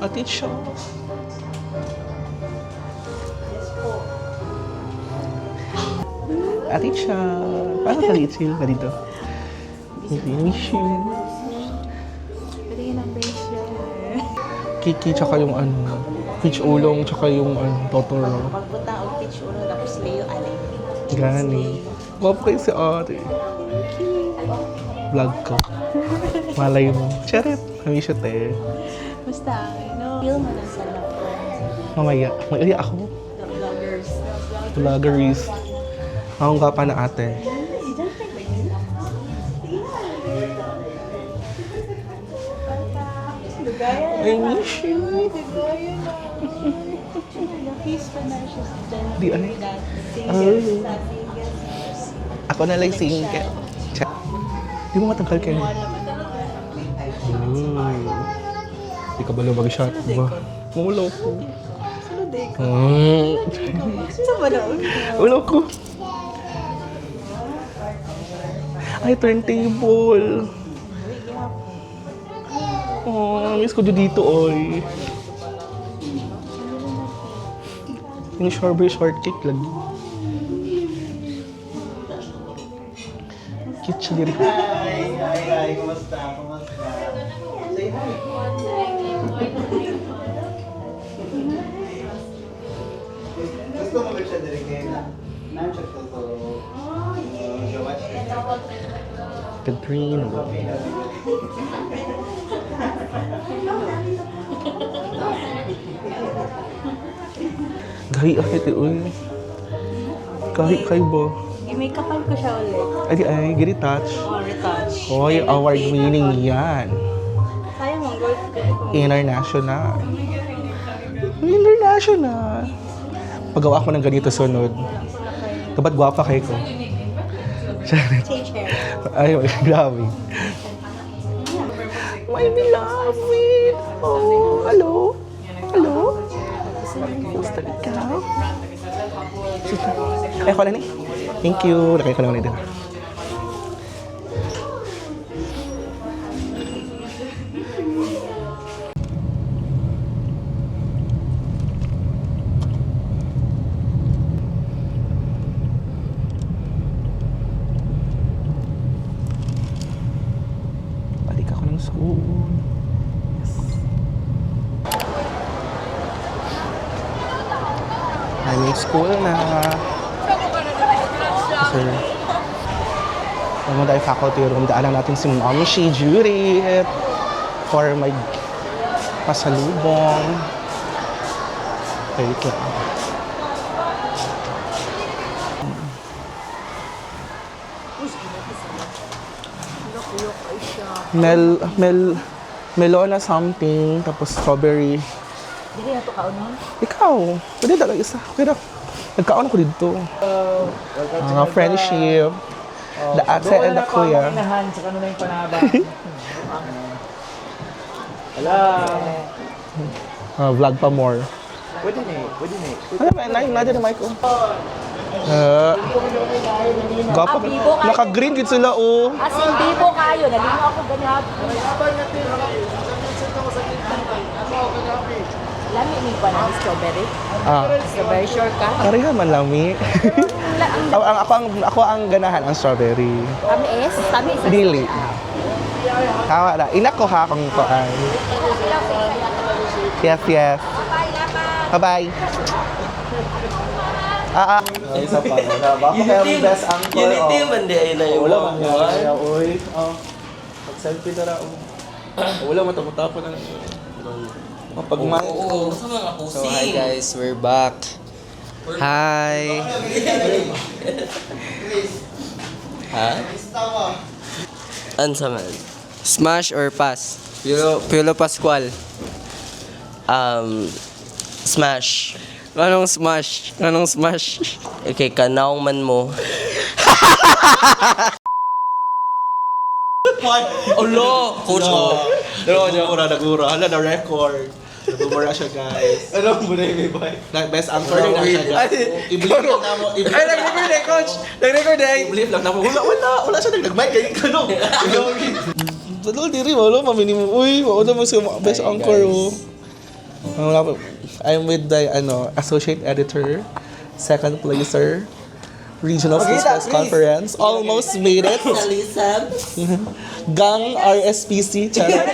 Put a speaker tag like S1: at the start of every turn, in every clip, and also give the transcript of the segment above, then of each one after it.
S1: Ate siya. Ate siya. Paano ka chill ka dito? Miss you.
S2: Pwede yun ang bracelet.
S1: Kiki, tsaka yung peach ulong, tsaka yung Totoro.
S2: Pagpunta og peach ulo, tapos Leo alay.
S1: Gani. Wapo kayo si ate. Vlog ko. Malay mo. Charet. Kami siya te.
S2: Basta, feel mo lang sa love.
S1: Mamaya. Mag-iya ako.
S2: The vloggers.
S1: Vloggeries. Akong gapa na ate. I miss you. Di ay. Ako na lang single. Di mo matangkal kayo. Di ka ba lumag-shot ba? Mulo ko.
S2: Sa ba daw?
S1: Ulo ko. Ay, turntable. Oh, miss ko dito, oy. Yung strawberry shortcake lagi. Cute siya dito.
S3: Hi, kumusta? Kumusta? Say hi. Gusto mo ba siya dali kayo na? Nandiyan ko to. Watch it.
S1: Katrina. Gahi ahit eh, uy. Gahi kayo ba?
S2: I-make-upan ko siya ulit.
S1: Ay, giri touch.
S2: Retouch.
S1: Hoy, award-winning yan.
S2: Sayang ang gold.
S1: International. International. Pagawa ko ng ganito sunod. Dapat gwapa kayo ko.
S2: Change hair.
S1: Ay, grabe. My beloved! Oh, hello? Hello? Gusto ikaw? Ay, ako lang eh. Thank you. Nakaya ko lang ulit. Balik ako ng school. Yes. I'm in school na. Sir. Ano tayo faculty room, daanan natin si Ma'am Shi Judith for my pasalubong. Wait lang. Melona something, tapos strawberry.
S2: Dili na to kaunon.
S1: Ikaw, pwede talaga isa. Okay na. Nagkaon ako dito. Mga friendship. The ate and the kuya.
S3: Inahan sa kanila yung panaba. Wala.
S1: Vlog pa more.
S3: Pwede na eh. Pwede na eh.
S1: Ano ba? Nadya na mic ko. Gapa. Naka-green gid sila oh.
S2: As in, bibo kayo. Nalino ako ganyan. Lami ni ba na strawberry? Strawberry shortcut?
S1: Pareha man lami. Ako ang ganahan ang strawberry.
S2: Tamis?
S1: Dili. Tawa na. Inak ko ha kung koan. Yes, yes. Bye-bye.
S3: Isa pa. Baka kayo ang best anchor.
S4: Unity man di ay na yung
S3: Wala man yan. Uy. Mag-selfie na raw.
S1: Wala matapon na. Pag
S4: Oo, sa mga
S5: So hi
S4: pusing.
S5: guys, we're back. Hi.
S4: Ha? Ansa man?
S5: Smash or pass? Piolo Pascual.
S4: Smash.
S5: Anong smash? Anong smash?
S4: Okay, kanaw man mo. Ulo! Coach mo.
S1: Nagura. Hala na record. Nagumura siya guys.
S3: Ano mo na yung may
S1: Best anchor din na siya guys. I-believe lang na mo.
S5: Ay, nag-record eh, coach! Nag-record eh!
S1: I-believe lang na mo. Wala siya nag-mic. Kaya kanong. Dalo, diri mo. Mamini mo. Uy, wala mo siya best anchor oh. I'm with the associate editor, second placer, regional press conference. Almost made it. Gang RSPC, charot.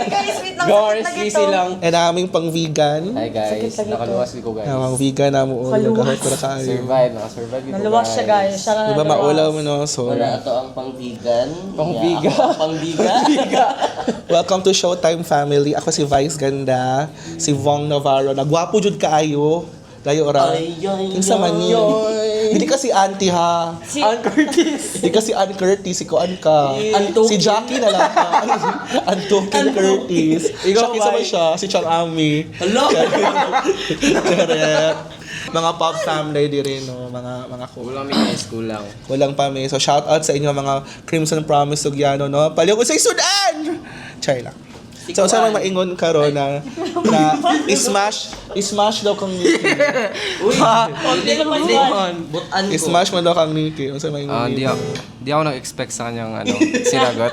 S5: Go RSPC lang.
S1: And aming pang vegan.
S5: Hi guys, nakaluwas ko guys.
S1: Ang vegan na mo. Nagahot ko na kayo.
S5: Nakasurvive ko
S2: Naluwas siya guys. Siya na
S1: Diba maulaw mo no? So,
S4: Wala, ito ang pang-vegan.
S5: Pang-vegan.
S4: Yeah, ako ang pang-vegan.
S1: welcome to Showtime family. Ako si Vice Ganda, si Vong Navarro. Nagwapo jud kaayo. Layo ora. Yung sa mani. Hindi kasi auntie ha.
S2: Si
S5: Ann Curtis.
S1: Hindi kasi Ann Curtis, si Kuan ka.
S4: Antuki.
S1: Si Jackie na lang ka. Antuki Curtis.
S5: Ikaw,
S1: Siya isa ba
S5: Vai?
S1: siya? Si Chang Ami.
S4: Hello?
S1: Correct. Mga pop family di rin, no? Mga cool.
S5: Kulang may school lang.
S1: Walang pa may. So shout out sa inyo mga Crimson Promise Sugyano, no? Paliw ko sa Sudan! Chai lang. So sa mga maingon karon na i-smash daw kang Nikki.
S4: Uy, butan ko.
S1: I-smash mo daw kang Nikki. Unsa maingon
S5: Di
S1: Nikki?
S5: ako nag-expect sa kanyang sinagot.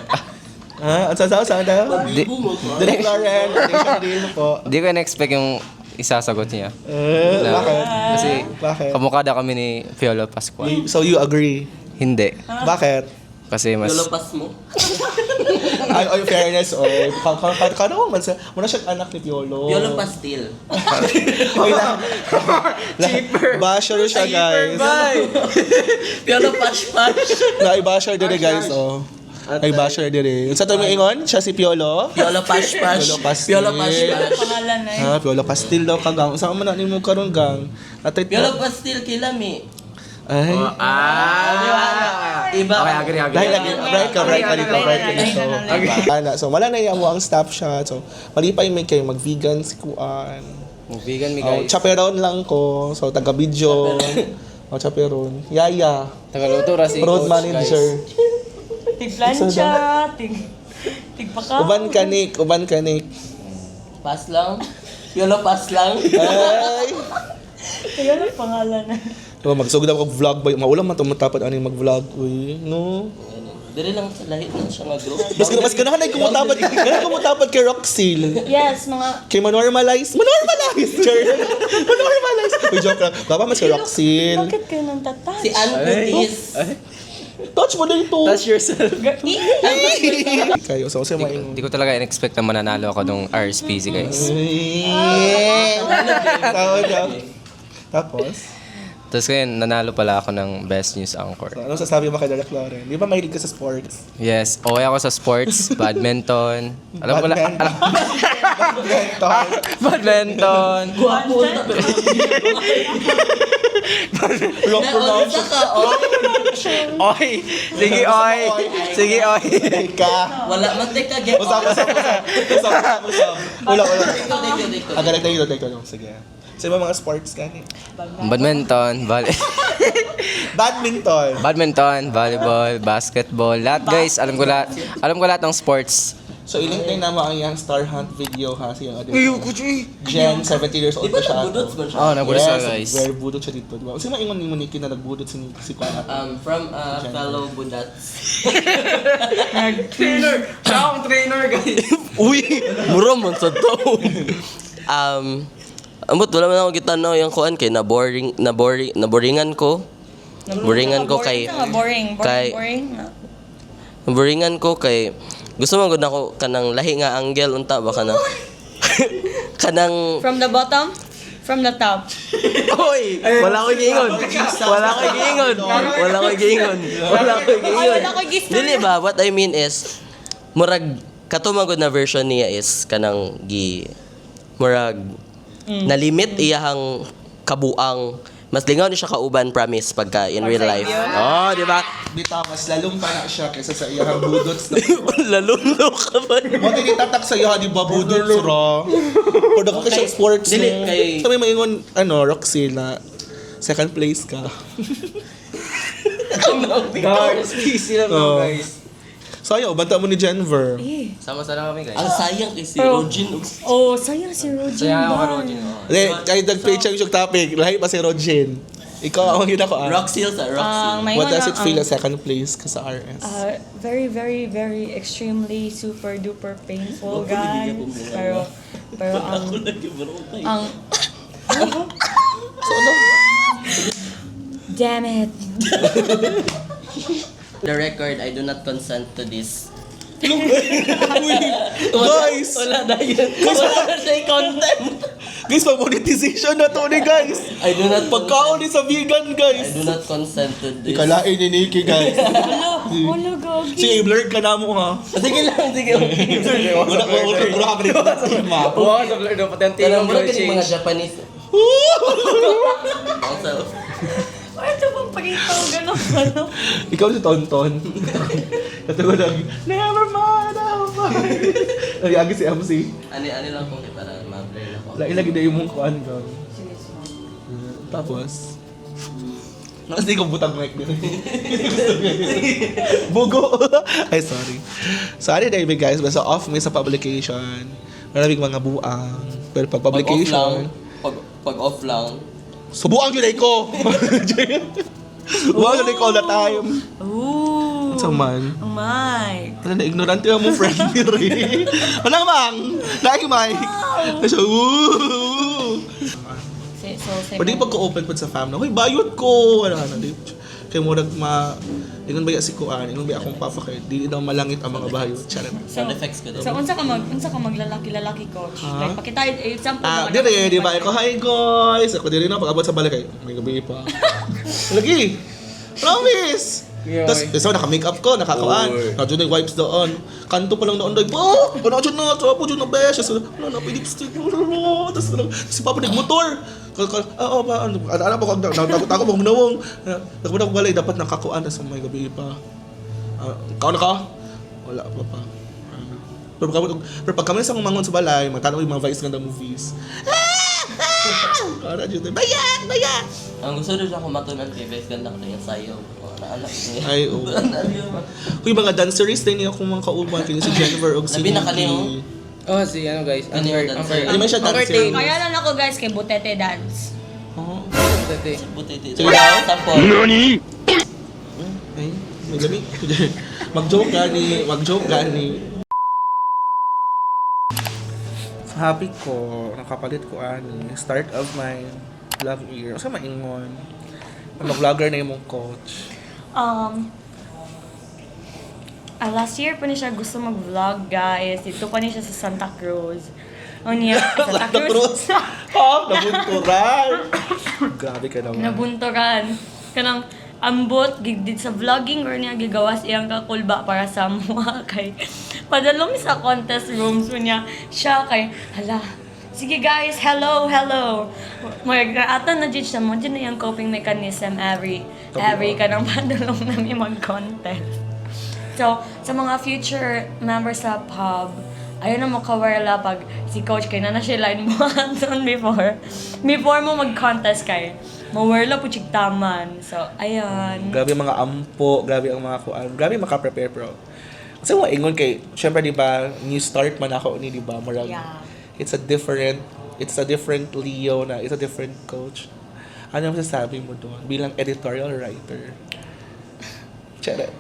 S1: Ang saan daw?
S5: Di,
S1: Direk Lauren, audition din po.
S5: di ko na-expect yung isasagot niya.
S1: Bakit?
S5: Kasi
S1: Bakit?
S5: kamukha daw kami ni Piolo Pascual.
S1: So you agree?
S5: Hindi.
S1: Bakit?
S5: Kasi mas...
S4: Lulupas mo.
S1: Ay, fairness, kano man sa, muna siyang anak ni Piolo.
S4: Piolo pastil.
S1: Ay lang. Cheaper. Basher siya, guys.
S4: Piolo pash-pash.
S1: Na-basher din guys, oh. Ay, basher din. Sa to may ingon, siya si Piolo.
S4: Piolo pash-pash.
S1: Piolo pastil.
S4: Piolo pash-pash.
S2: pangalan na
S1: Ha, Piolo pastil daw kagang. Saan man na mo karon gang? Natay
S4: Piolo pastil kilami.
S1: Ay.
S4: Iba.
S5: Okay, agree.
S1: Dahil lagi, bright ka dito. Ana, so wala na yung ang staff siya. So, malipay may kayo mag-vegan si Kuan.
S5: Vegan mi
S1: Oh,
S5: guys.
S1: chaperon lang ko. So, taga-video. Oh, chaperon. Yaya.
S5: Tagaluto ra si
S1: Road
S5: Coach,
S1: manager.
S2: Tig-plancha, tig-pakaw.
S1: Uban kanik.
S4: Pas lang. Piolo pas lang.
S1: Ay.
S2: Ayun ang pangalan na.
S1: Diba, magsugod ako vlog ba? Maulang man tumatapad ano yung mag-vlog. Uy, no.
S4: Dili lang sa lahit lang siya nga group.
S1: Mas ganahan ay kumutapad kay Roxil.
S2: Yes, mga...
S1: Kay Manormalize. Uy, joke lang. Baba mas kay Roxil.
S2: Bakit kayo nang tatas?
S4: Si Ann Curtis.
S1: Touch mo na ito.
S5: Touch yourself.
S1: Kayo, so kasi maing...
S5: Hindi ko talaga in-expect na mananalo ako nung RSPC guys.
S1: Tapos,
S5: Tapos ngayon, nanalo pala ako ng Best News Anchor.
S1: so, anong sasabi mo kay Direk Lauren? Di ba mahilig ka sa sports?
S5: Yes, okay ako sa sports, badminton. Alam ko lang. Badminton.
S4: Guwapo na. Naunsa ka, oh.
S5: Oy! Sige, oy! Sige, oy!
S1: Ka.
S4: Wala man ka get
S1: Usap. Wala.
S4: Dito.
S1: Agalag tayo. Sige. Sa mga sports ka
S5: Badminton, badminton, volleyball, basketball, lahat guys, alam ko lahat ng sports.
S1: So, ilintay naman ang yung Star Hunt video ha, siyang audition. Jen, 17 years old
S4: Di ba
S1: pa siya.
S4: nabudots man siya?
S5: Oh, nabulos
S1: Yes,
S5: ako guys.
S1: very budot siya dito. Diba? Sino maingon ni Monique na nagbudot si Kuya?
S4: From a fellow Budats.
S5: Trainer! Siya akong trainer guys.
S4: Uy! Mura man sa to. Amot, wala man ako gitanaw yung kuan kay naboringan ko. Boringan ko kay Boringan ko kay gusto man gud nako kanang lahi nga angle unta ba kanang kanang
S2: From the bottom? From the top?
S4: Oy, wala ko giingon. Wala ko giingon. Dili ba what I mean is murag katumagod na version niya is kanang murag na limit iyahang kabuang mas lingaw ni siya kauban promise pagka in real life. Oh, di ba?
S1: Bita, mas lalong pa na siya kaysa sa iyang budots na.
S4: Lalumlo ka ba?
S1: Mo tinitatak sa iyo di ba budots ra? Pwede ka siya sports.
S4: Dili,
S1: no?
S4: kay-
S1: Sabi maingon Roxy na second place ka.
S5: RSPC lang
S1: Oh. Sayo, banta mo ni Jennifer.
S5: Sama-sama kami guys.
S4: Ang sayang kay si Rogin.
S2: Oh, sayang si Roger.
S5: Saya ako kay Rodin.
S1: Kahit nag-play siya yung topic, lahi pa si Rodjen. Ikaw, ang yun ako.
S4: Rock Seals Rock Seals.
S1: What does it feel as second place ka sa RS?
S2: Very, very, very extremely super duper painful, guys. Pero ang
S1: So, ano?
S2: damn it.
S4: The record, I do not consent to this.
S1: Guys!
S4: Wala na yun. Wala na siya content.
S1: Guys, pag-monetization na to ni guys.
S4: I do not
S1: Pagkaon ni sa vegan,
S4: I
S1: guys.
S4: do not consent to this.
S1: Ikalain ni Nikki, guys.
S2: Wala, gagi.
S1: Sige, blurred ka na mo, ha?
S4: Sige lang, sige.
S1: Wala ka rin na tema.
S5: Wow, sa blur daw patente
S4: Pero
S5: yung
S4: mura
S5: blur
S4: ka mga
S5: change.
S4: Japanese. Also,
S2: Ano ito bang pagitaw gano'n?
S1: Ikaw si Tonton. Ito ko lang, never mind, I'll find. Nagyagi si MC.
S4: ano lang kung para ma-blur na ko.
S1: Ilagay na yung mong kuhan ka. Tapos, hindi ko butang mic din. Bugo. Ay, sorry. Sorry, David, guys. Basta off me sa publication. Maraming mga buang. Pero pag publication,
S4: Pag off lang.
S1: subuang yun ay ko. Buang yun ay ko all the time.
S2: Ooh.
S1: Sa man.
S2: Oh my.
S1: Ano na, ignorante mo friend ni Ray. Wala mang. Lagi Mike. So, woo.
S2: So,
S1: Pwede pagka-open po sa fam na, "Hoy, bayot ko." Ano na, di. Kaya mo ingon ba si Kuan, ingon ba akong papa kay di daw malangit ang mga bayot. Charot.
S4: Sound effects ko din.
S2: So, unsa ka maglalaki-lalaki, coach? Like, pakita example.
S1: Dire, di ba? Ako, "Hi guys." Ako dire na pag-abot sa balay kay, may gabi pa. Lagi. Promise. Tapos, so naka-makeup ko, nakakawaan. Nadyo na yung wipes doon. Kanto pa lang doon, like, "Oh! Ano dyan na? Trapo dyan na, besh." Wala na, lipstick. Tapos, si Papa nag-motor. Oo ba? Ano po, nagtago mo nawong. Nagpunta ko balay, dapat nakakuan. Tapos, may gabi pa. Kao na ka? Wala pa. Pero pag kami sa mangon sa balay, magtanong yung mga Vice Ganda movies. Para dyan, bayat!
S4: Ang gusto rin ako matunan kay Beth Ganda ko na yung sayo. Mga naanak niya.
S1: Ay, oo. Uy, mga danceries din niya kung mga kauban. Kaya si Jennifer og si
S4: Labi na ka niyo.
S1: Nikki.
S5: Oh, si ano guys.
S4: Ano yung dancer?
S1: Ano man siya dancer?
S2: Kaya lang ako, guys, kay Butete Dance.
S1: Oo.
S5: Patente.
S4: Butiti.
S1: Sige daw.
S4: Sample.
S1: Ay, may gabi. Mag-joke gani. Happy ko, nakapalit ko ani. Start of my vlog year. Sa maingon. Mag-vlogger na yung mong coach.
S2: Last year pa niya siya gusto mag-vlog, guys. Dito pa niya siya sa Santa Cruz. O niya, Santa Cruz.
S1: Nabunturan! Grabe ka naman.
S2: Nabunturan. Kanang ambot, gigdid sa vlogging or niya gigawas iyang kakulba para sa mga kay padalong sa contest rooms niya siya kay hala sige guys hello mag-atan na judge mo dyan na yung coping mechanism every kanang padalong namin mag-contest. So sa mga future members sa pub, ayun na makawala pag si coach kay na siya line mo before mo mag-contest kay mawarla po taman. So, ayan.
S1: Grabe ang mga ampo, grabe ang mga kuan, grabe maka-prepare bro. Kasi mo ingon kay, syempre di ba, new start man ako ni di ba, marag.
S2: Yeah.
S1: It's a different Leo na, it's a different coach. Ano ang masasabi mo doon bilang editorial writer? Charot.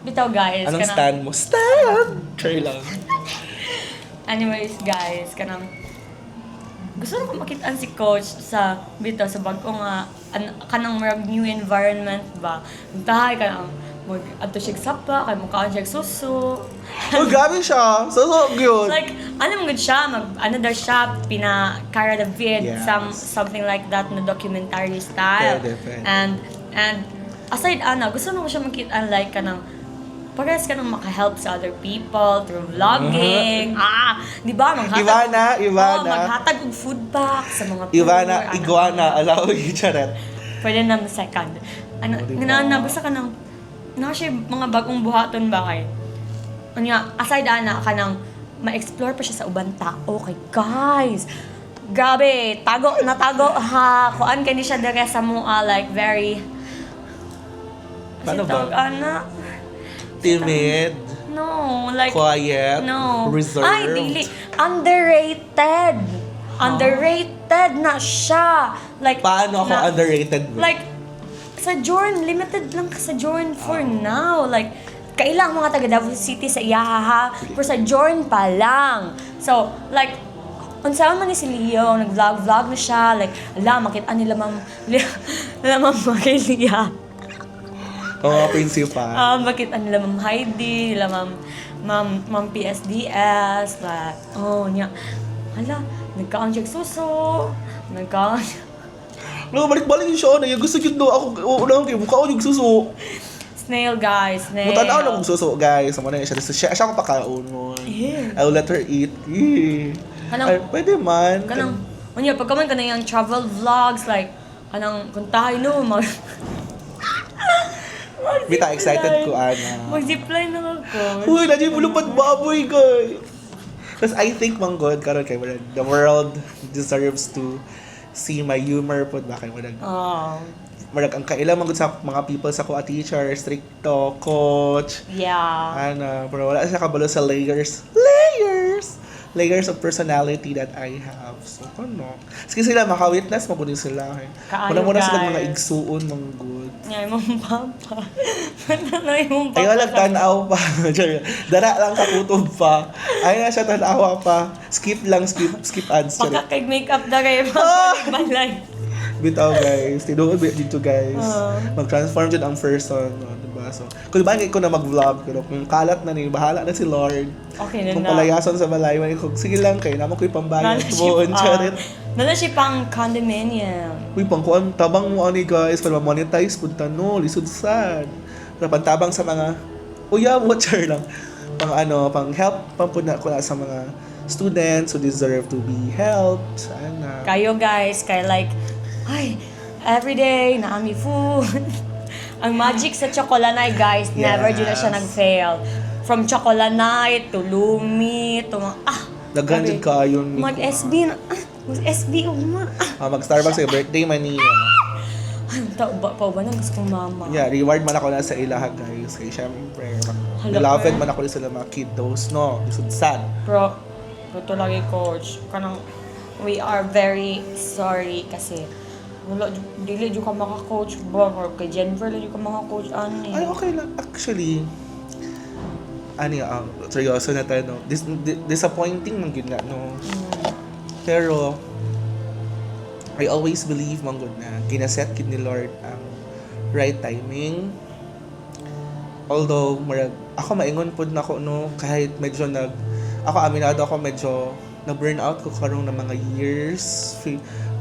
S2: Bitaw guys.
S1: Anong stand mo? Stand! Try lang.
S2: Anyways guys, gusto ko makitaan si coach sa bago nga kanang marag new environment ba. Tahay kanang adto siya sapa kay mukhaan siya susu.
S1: Oh, grabe siya. So good.
S2: Like ano good siya daw siya pina-cara the vid
S1: Yes.
S2: something like that na documentary style.
S1: Very different.
S2: And aside gusto ko siya makitaan like kanang pares ka nang maka-help sa other people through vlogging. Di ba?
S1: Ivana.
S2: Maghatag og food pack sa mga
S1: Ivana, iguana, allow you, charot.
S2: Pwede na second. Basta ka nang, siya mga bagong buhaton ba kay? Aside ka nang ma-explore pa siya sa ubang tao. Okay, guys! Grabe, natago ha. Kuan ka ni siya dere sa mua, like very...
S1: Paano ba? Timid.
S2: No, like...
S1: Quiet.
S2: No.
S1: Reserved.
S2: Ay, dili. Underrated na siya. Like,
S1: Paano ako underrated?
S2: Like, sa Jorn, limited lang ka sa Jorn for now. Like, kailang mga taga Davao City sa iyahaha, pero sa Jorn pa lang. So, like, unsaon man ni si Leo, nag-vlog na siya, like, makita nila ma'am, kay Lia.
S1: Oo, principal.
S2: Makita nila ma'am Heidi, nila ma'am PSDS, like, niya. Nagkaon siya suso,
S1: No, balik-balik yung show na yung gusto yun do. Ako, unang kayo, mukha ko yung suso.
S2: snail, guys, snail.
S1: Mutanaw na kong suso, guys. Sama na siya ko pakaon mo.
S2: Yeah.
S1: I will let her eat. Ay, pwede man.
S2: Pagka man ka na yung travel vlogs, like, kung tayo no,
S1: Bita, excited ko, Ana.
S2: mag-zipline na ako.
S1: Uy, nandiyan mo lumad baboy, guys. Because I think, manggod, karon kay Marag, the world deserves to see my humor po. Bakit Marag? Marag, ang kailang manggod sa mga people sa kuha teacher, stricto, coach.
S2: Yeah.
S1: Pero wala siya kabalo sa layers of personality that I have. So, sige sila, maka-witness, mabunin sila.
S2: Kaayo,
S1: Muna sila
S2: guys.
S1: mga igsuon, manggod.
S2: Ngay mong papa. Nanay mong papa.
S1: Ayaw lang tanaw pa. Dara lang kakutob pa. Ayaw na siya tanawa pa. Skip ads.
S2: Baka kay makeup na kayo balay.
S1: Bitaw guys. Tinuod dito guys. Mag-transform dyan ang person. Diba? So, kung ba ko na mag-vlog, pero kung kalat na ni, bahala na si Lord.
S2: Okay na
S1: Kung
S2: na.
S1: palayason sa balay, sige lang kayo. Naman ko'y pambayad. Buon, charit.
S2: Nana siya pang condominium.
S1: Uy, pangkuan, tabang mo ani guys, para ma-monetize, punta no, lisod sad. Para pantabang sa mga, watcher lang. Pang help, pangpuna ko na sa mga students who deserve to be helped. Sana.
S2: Kayo guys, like, everyday, naami food. Ang magic sa Chocolanay, guys, never dyan na siya
S1: Yes.
S2: nag-fail. From Chocolanay to Lumi to
S1: Daghan
S2: grabe.
S1: dyan kayon.
S2: Mag-SB na, mag-SB uma.
S1: Mag-Starbucks sa birthday man niya.
S2: Pa ba na gusto kong mama?
S1: Yeah, reward man ako na sa ilaha guys. Kaya syempre,
S2: Hala,
S1: beloved
S2: pero-
S1: man ako sila mga kiddos, no? Lisod sad.
S2: Bro, ito lagi coach. We are very sorry kasi wala, dili dyan ka maka-coach ba? Or kay Jennifer lang dyan ka maka-coach ani.
S1: Ay, okay lang. Actually, seryoso na tayo, no? Disappointing man yun na, no? Pero, I always believe, man good na, ginaset kid ni Lord ang right timing. Although, ako maingon po na ako, no? Kahit medyo aminado ako, medyo na-burnout ko karong na mga years,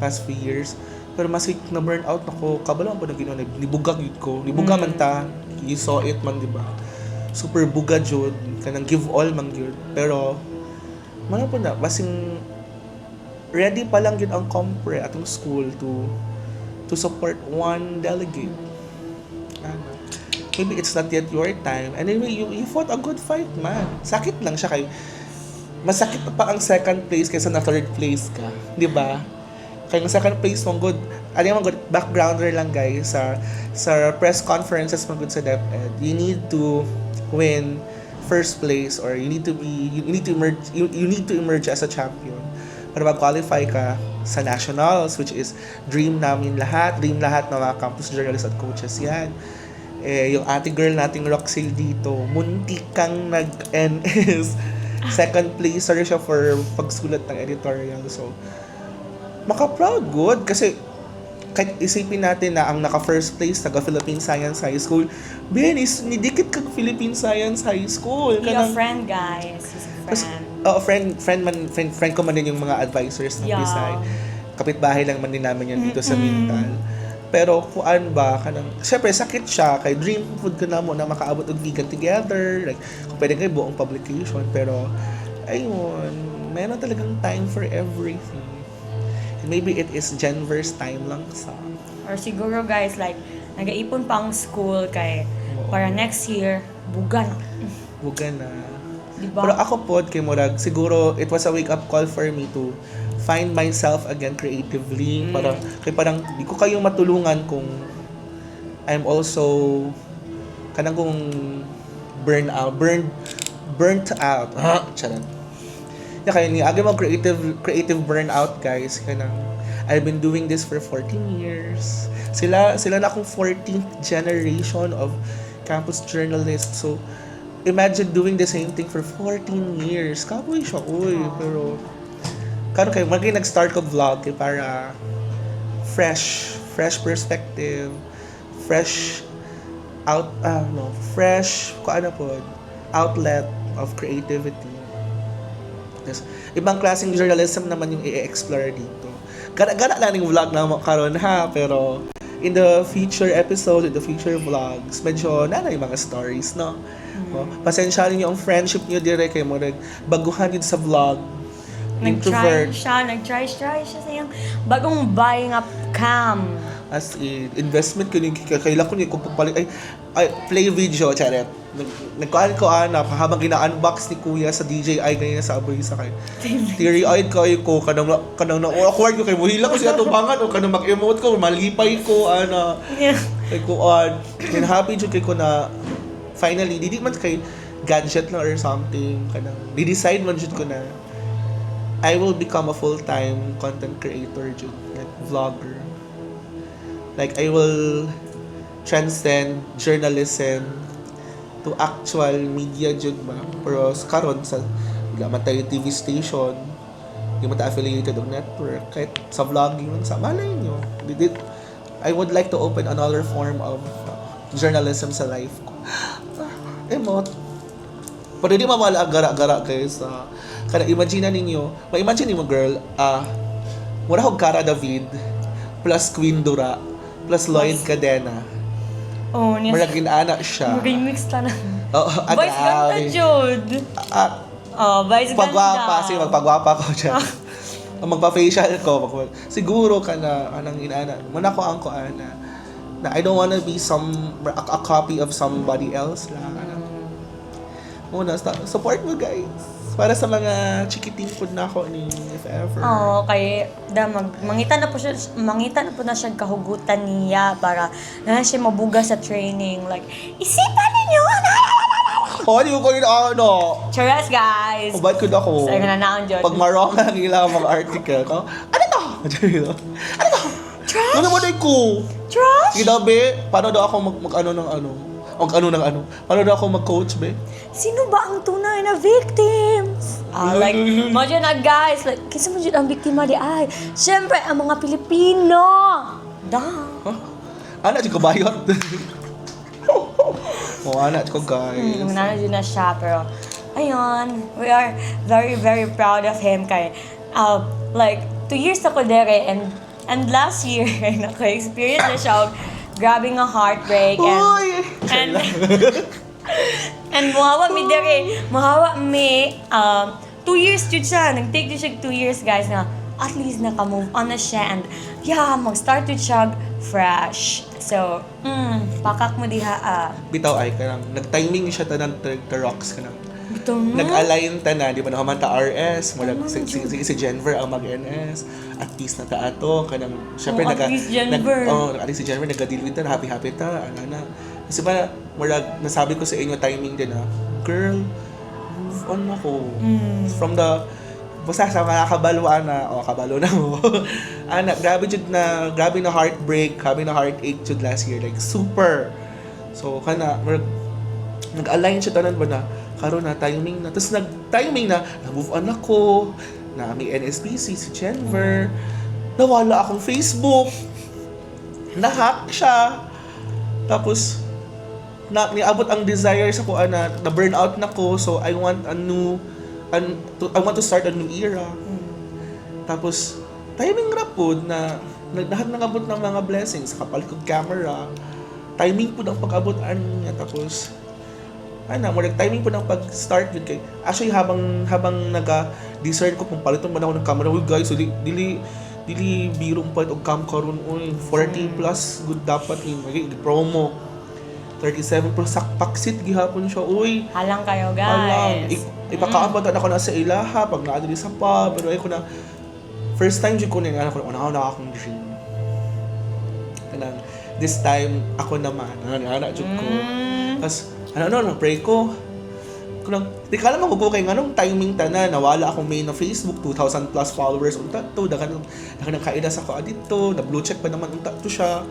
S1: past few years. Pero mas na-burnout ako, kabalo po na ginawa, nibugag yun ko. Nibuga man ta, you saw it man, di ba? Super buga jud, kanang give all man yun. Pero, mana po na, basing ready pa lang yun ang compre atong school to support one delegate. Maybe it's not yet your time. Anyway, you fought a good fight, man. Sakit lang siya kay masakit pa ang second place kaysa na third place ka. Di ba? Kaya yung second place mong good. Ano yung good backgrounder lang guys sa press conferences mong good sa DepEd. You need to win first place or you need to emerge as a champion para mag-qualify ka sa nationals, which is dream lahat ng mga campus journalists at coaches yan. Yung ate girl nating Roxy dito, muntik kang nag-NS. Second placer siya for pagsulat ng editorial. So, maka-proud good kasi kahit isipin natin na ang naka-first place taga Philippine Science High School, nidikit kang Philippine Science High School.
S2: He's a friend, guys. He's a friend.
S1: Friend ko man din yung mga advisors ng Bisay. Kapitbahay lang man din namin yan dito sa Mintal. Pero kuan ba syempre sakit siya kay dream food ko na mo na makaabot og vegan together, like kung pwede kayo buong publication, pero ayun, meron talagang time for everything. And maybe it is Jenver's time lang sa
S2: Or siguro guys, like, nag-aipon pa ang school kay para next year, buga na.
S1: Diba?
S2: Diba?
S1: Pero ako pod kay Murag, siguro it was a wake up call for me to find myself again creatively. Parang di ko kayong matulungan kung I'm also kanang kung burnt out. Charan. Ya kayo ni agi mo creative burnout guys kanang I've been doing this for 14 years. Sila na akong 14th generation of campus journalists. So, imagine doing the same thing for 14 years. Kapoy siya, uy. Pero, kano kayo, nag-start ko vlog para fresh perspective, fresh outlet of creativity. Yes. Ibang klaseng journalism naman yung i-explore dito. Gana lang yung vlog na karon ha, pero in the future episode, in the future vlogs, medyo yung mga stories, no? Pasensyalin niyo ang friendship niyo dire kay mo baguhan yun sa vlog.
S2: Nag-try siya sa yung bagong buying up cam.
S1: As in, investment ko yung kailan ko kung pagpalit ay play video, charet. Nagkuhan ko habang gina-unbox ni Kuya sa DJI ganyan sa aboy sa kay. Teary-eyed ko kanang awkward ko kay muhila ko siya tubangan o kanang mag-emote ko, malipay ko kay ko happy jud kay ko na finally didi man kay gadget lang or something kanang di-decide man jud ko na I will become a full-time content creator jud, like vlogger. Like, I will transcend journalism to actual media jud ba. Pero karon sa wala man tayo TV station, hindi man tayo affiliated ng network, kahit sa vlogging man sa malay nyo. I would like to open another form of journalism sa life ko. Emote. Pero hindi mawala gara-gara kayo sa kada imagine ninyo, ma-imagine mo girl, wala ko Cara David plus Queen Dura plus Lloyd Cadena.
S2: Oh, niya.
S1: Maragin anak siya.
S2: Remix ta na.
S1: Oo,
S2: Vice ganda, Jude. Vice ganda.
S1: Pagwapa, sige, magpagwapa ko dyan. Magpa-facial ko. Siguro ka na, anang inaana. Muna ko ang na I don't wanna be a copy of somebody else lang. Muna, support mo guys. Para sa mga chikiting po na ako ni if ever.
S2: Oo, kay mangita na po na siya kahugutan niya para na siya mabuga sa training. Like, isipan ninyo!
S1: Hindi ko yun
S2: Charas, guys!
S1: Ba't ko na ako?
S2: Sa'yo na naon, John.
S1: Pag marong ang ilang mga article ko, ano to? Ano to?
S2: Trash?
S1: Ano mo na ko?
S2: Trash?
S1: Sige daw, be. Paano daw ako Paano daw ako mag-coach, be?
S2: Sino ba ang tunay na victims? Like, modyo na guys, like, kasi modyo ang biktima di ay. Siyempre, ang mga Pilipino.
S1: Huh? Anak, ko bayot. Anak ko, guys.
S2: Nanadyo na siya, pero, ayun, we are very, very proud of him kay, like, 2 years ako dere, and last year, naka-experience na siya of grabbing a heartbreak, and muhawa mi 2 years jud siya, nag-take jud siya 2 years guys na at least naka-move on na siya and mag-start jud siya fresh. So, pakak mo diha
S1: Bitaw ay kanang nag-timing siya tanan to rocks kanang.
S2: Bitaw mo.
S1: Nag-align ta na, di ba naman ta RS, si Jennifer ang mag-NS, at least na ta ato kanang syempre
S2: at least Jennifer.
S1: at least si Jennifer nag-deal with ta, happy ta, ana. Kasi ba, nasabi ko sa inyo timing din girl, move on ako. From the, basta sa mga kabalo na mo. Grabe na heartbreak, grabe na heartache jud last year, like super. So, nag-align siya tanan ba na, karon na, timing na. Tapos nag-timing na, na-move on ako, na may NSPC, si Jennifer, nawala akong Facebook, na-hack siya. Tapos, niabot ang desire sa ko na burnout na ko, so I want I want to start a new era. Tapos timing ra pod na nagdahat nangabot ng mga blessings sa kapal kong camera. Timing po ng pag-abot niya, tapos timing po ng pag-start yun kay actually habang naga-discern ko kung paliton man ako ng camera, guys, so dili birong pa og cam karon 40 plus good dapat promo 37 plus sakpaksit gihapon siya
S2: Halang kayo guys.
S1: Ipakaabot ako na sa ilaha pag naa diri sa pub, pero ay ko na first time jud ko na akong dream. Kanang this time ako naman anak jud ko. Tas pray ko Kunang, di ka alam ako kay anong timing tanan, nawala akong main na Facebook, 2,000 plus followers unta to, dakan kaida sa ko dito, na blue check pa naman unta to siya.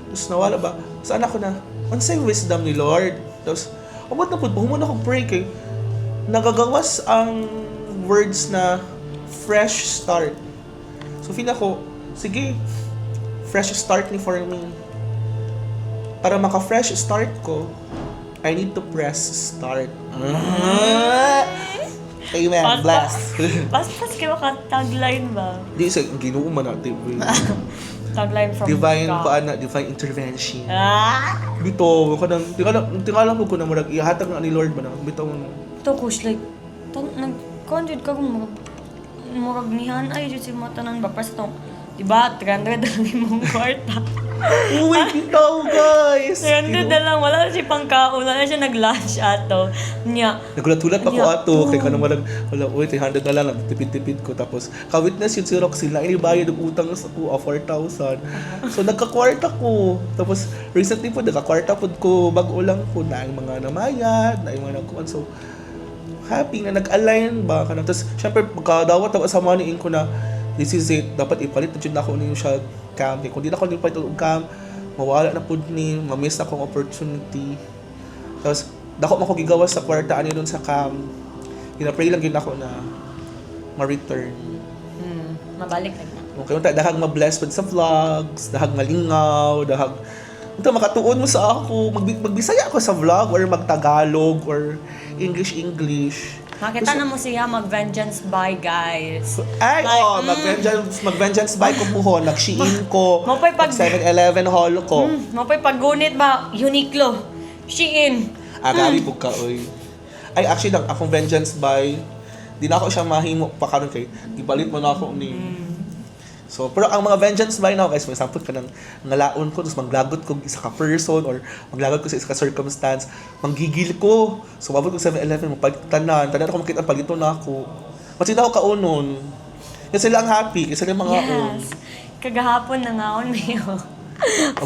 S1: Tapos nawala ba? Saan ako na? Unsay wisdom ni Lord? Tapos, umot na po, humon ako pray kay nagagawas ang words na fresh start. So, feel ako, sige, fresh start ni for me. Para maka-fresh start ko, I need to press start. Amen. Bless.
S2: Pas kayo ka-tagline ba?
S1: Di sa Ginoo man natin.
S2: Tagline from
S1: Divine
S2: God.
S1: paana, divine intervention.
S2: Ah!
S1: Bito, kanang tingala mo ko na murag ihatag na ni Lord man bitaw mo.
S2: Ito, Kush, like, nag-conjure ka kung murag nihan, ay, dyan si mga tanan ba? Para sa itong, diba, 300 lang yung kwarta.
S1: Uy, bitaw guys!
S2: 300 na lang, wala na siya pangkaon, wala na siya nag-lunch ato. Niya,
S1: Nagulat-hulat pa ko
S2: Niya,
S1: ato, kay kanang wala, uy, 300 na lang, tipid-tipid ko. Tapos, ka-witness yun si Roxy na, inibayad ng utang sa ko, 4,000. So, nagka-kwarta ko. Tapos, recently po, nagka-kwarta po ko, bago lang po, na yung mga namayad, na yung mga nagkuhan. So, happy na nag-align ba ka na. Tapos, syempre, pagkadawat ako sa money ko na, this is it, dapat ipalit na dyan ako niyo siya cam. Kung di na ako nipalit ng cam, mawala na po ni, mamiss na akong opportunity. Tapos, dako mo ko gigawas sa kwarta ani doon sa cam. Gina-pray lang yun ako na ma-return.
S2: mabalik na.
S1: Okay, unta dahag ma-bless pud sa vlogs, dahag malingaw, dahag unta makatuon mo sa ako, magbisaya ako sa vlog or magtagalog or English.
S2: Makita na mo siya mag-vengeance by, guys.
S1: Ay,
S2: Like,
S1: mag-vengeance by ko puhon, nag-Shein ko,
S2: Mapay pag-
S1: 7-Eleven haul ko.
S2: Mapay paggunit ba, Uniqlo, Shein.
S1: Agari po ka, oy. Ay, actually, akong vengeance by, di na ako siya mahimo pa karon kay, gibalit mo na ako ni. So, pero ang mga vengeance by now, guys, for example, kanang ngalaon ko, tapos maglagot ko isa ka person, or maglagot ko sa isa ka circumstance, manggigil ko. So, mabot ko 7-Eleven, tanan ako makita, palito na ako. Kasi na ako kaunon. Yan sila ang happy, kasi sila yung mga
S2: Yes. Kagahapon na ngaon mayo.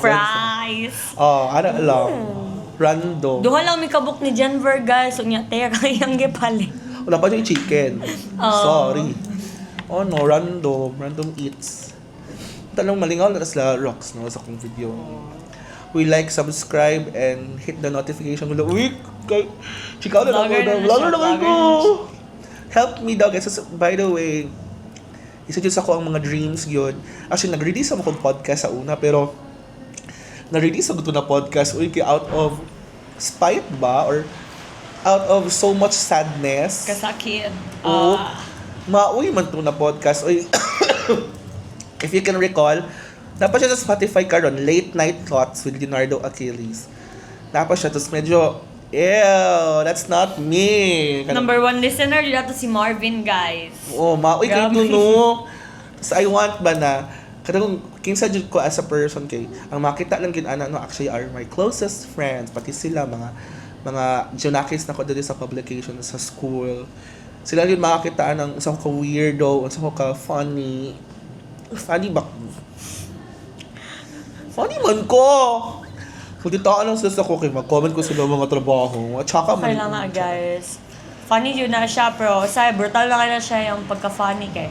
S2: Fries.
S1: ano lang, random.
S2: Duha lang may kabuk ni Jenver, guys. So, niya, tera yung gipalit.
S1: Wala pa yung chicken. Sorry. Oh no, random eats. Talong malingaw na sila rocks no sa akong video. We like, subscribe, and hit the notification bell. Uy, chikaw na
S2: Vlogger na
S1: ako. Vlogger
S2: siya,
S1: na
S2: vlogger
S1: ko. Help me daw guys. By the way, isa ako ang mga dreams yun. Actually, nag-release ako ng podcast sa una, pero na-release ako na podcast. Uy, out of spite ba? Or out of so much sadness.
S2: Kasakit.
S1: Oo. Mauwi man to na podcast. Uy, if you can recall, dapat siya sa Spotify karon, Late Night Thoughts with Leonardo Achilles. Dapat siya, tapos medyo, ew, that's not me.
S2: Number 1 listener, dito si Marvin, guys.
S1: Oh, mauwi kayo
S2: Grabe.
S1: no. So, I want ba na, kadang kinsa jud ko as a person kay, ang makita lang kin-ana no, actually are my closest friends, pati sila, mga junakis na ko dito sa publication sa school. Sila yun makakitaan ng isang ka weirdo, isang ka funny. Funny ba? Funny man ko! Magkitaan lang sila sa ko, mag-comment ko sila mga trabaho. At saka
S2: Okay lang nga, guys. Funny yun na siya, pero say, brutal na kaya siya yung pagka-funny kay.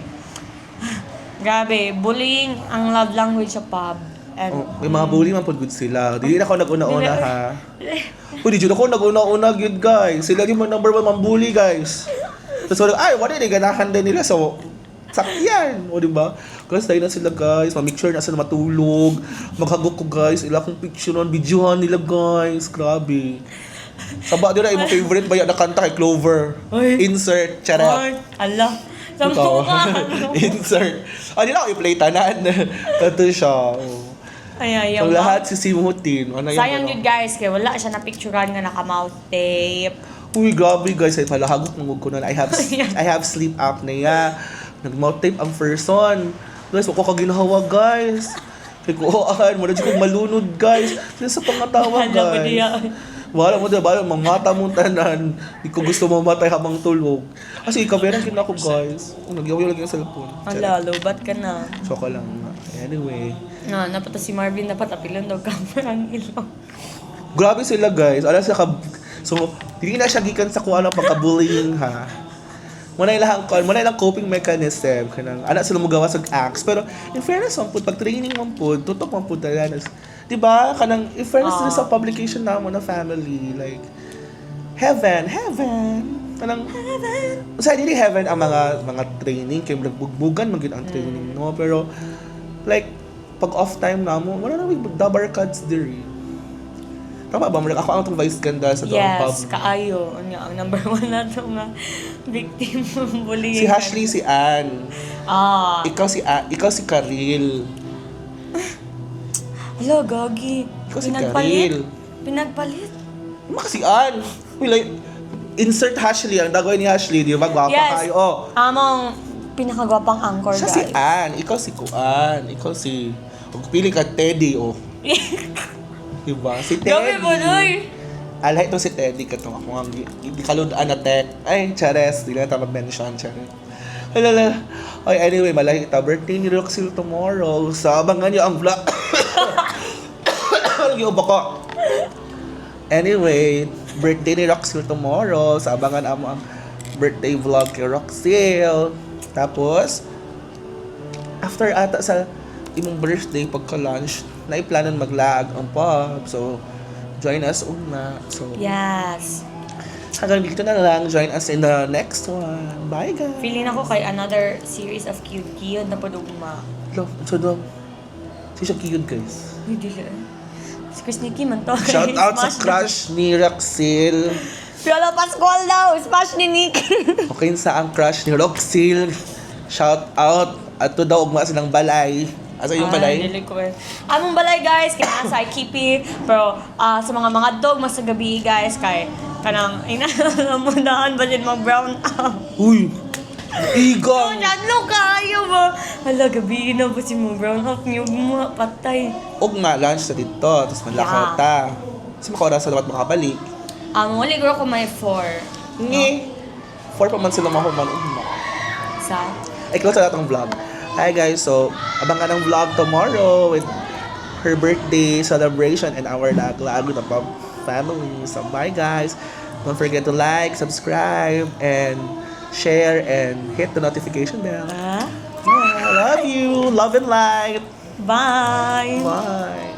S2: Grabe, bullying ang love language sa pub. And,
S1: May mga bully man po good sila. Di na ako nag-una-una ha. Di dyan ako nag-una-una good guys. Sila yung number 1 mambully guys. Tapos wala, ay, wala din, ganahan din nila. So, sakyan. O, diba? Guys, dahil na sila guys. Ma-make sure na sila matulog. Maghagok ko guys. Ila akong picture on, videohan nila guys. Grabe. Saba din na, yung favorite ba yan na kanta kay Clover.
S2: Ay.
S1: Insert. Charot.
S2: ala, sampu ka.
S1: Insert. Hindi na ako i-play tanan. Ito siya. Oh.
S2: Ay,
S1: So, lahat sisimutin. Ano yung
S2: sayang
S1: ano?
S2: yun, guys, kaya wala siya na-picturean nga naka-mouth tape.
S1: Uy, grabe guys, ay malahagok ng ko na. I have sleep apnea. Nag-mouth tape ang person. Guys, wako ka ginawa guys. Kay kuhaan, wala dyan kong malunod guys. Sila sa pangatawa
S2: Wala mo
S1: guys.
S2: diya.
S1: Wala mo diba, mamata mong tanan. Di ko gusto mamatay habang tulog. Kasi ikaw, meron kin ako guys. Nagyaw-yaw lang yung cellphone.
S2: Ala, lobat ka na.
S1: Choka lang. Anyway.
S2: Napata si Marvin, dapat apilon daw camera ang ilong.
S1: Grabe sila guys. Alam So, hindi na siya gikan sa kung ano pagka-bullying ha. Muna ilang coping mechanism kanang ana sila mo gawa sa acts pero in fairness man pud pag training man pud tutok man pud talaga. Di ba? Kanang in fairness din sa publication na mo na family like heaven. Kanang sa dili heaven ang mga training kay bugbugbugan man gyud ang training no pero like pag off time na mo wala na dabar cards diri. Tama ba? Ako ang itong vice ganda sa toong pub.
S2: Yes, kaayo. Ang number 1 na ito nga victim ng bullying.
S1: Si Ashley, si Ann. Ikaw si Karil.
S2: Hello, Gogi.
S1: Ikaw si Karil.
S2: Pinagpalit.
S1: Ano si Ann? Like, insert Ashley. Ang dagoy ni Ashley. Di ba? Gwapa
S2: Yes.
S1: kayo. Oh.
S2: Among pinakagwapang anchor,
S1: Siya
S2: guys.
S1: si Ann. Ikaw si Kuan. Ikaw si... Huwag pili ka Teddy, oh. Diba? Si Teddy.
S2: Gabi mo, Noy.
S1: Alay itong si Teddy katong ako ang gikaludaan na tek. Ay, chares. Di na ito mag-mention, chares. Halala. Ay, anyway, malahi kita. Birthday ni Roxil tomorrow. So, abangan niyo ang vlog. Giubo ko. Anyway, birthday ni Roxil tomorrow. So, abangan mo ang birthday vlog kay Roxil. Tapos, after ata sa imong birthday pagka-lunch, naiplanan mag-lag ang pub. So, join us una. So,
S2: Yes.
S1: hanggang dito na lang. Join us in the next one. Bye, guys.
S2: Feeling ako kay another series of cute na padugma.
S1: Love, so dong. Si siya cute, guys.
S2: Hindi siya. Si Chris Nicky man to.
S1: Shout out sa
S2: Smash
S1: crush ni Roxil.
S2: Piolo Pascual daw. Smash ni Nick.
S1: Okay sa ang crush ni Roxil. Shout out. At to daw ugma silang balay. Asa yung balay?
S2: Dili ko eh. Among balay guys, kaya nasa Ikipi. Pero sa mga dog, mas sa gabi guys, kay kanang inamunaan ba din mag-brown out.
S1: Uy!
S2: Oh,
S1: Igong!
S2: dyan lo kayo ba? Hala, gabi na ba si mo brown out niyo mga patay.
S1: Ugma, lunch sa dito. Tapos manlakaw ta. Kasi makaoras sa dapat makabalik.
S2: Wali ko may 4.
S1: Ngi! 4 pa man sila mahuman. Ugma.
S2: Sa?
S1: Ay, close na natong vlog. Hi guys, so abangan ang vlog tomorrow with her birthday celebration and our lag-lag with the pub family. So bye guys. Don't forget to like, subscribe, and share, and hit the notification bell.
S2: Ha?
S1: I love you. Love and light.
S2: Bye!
S1: Bye.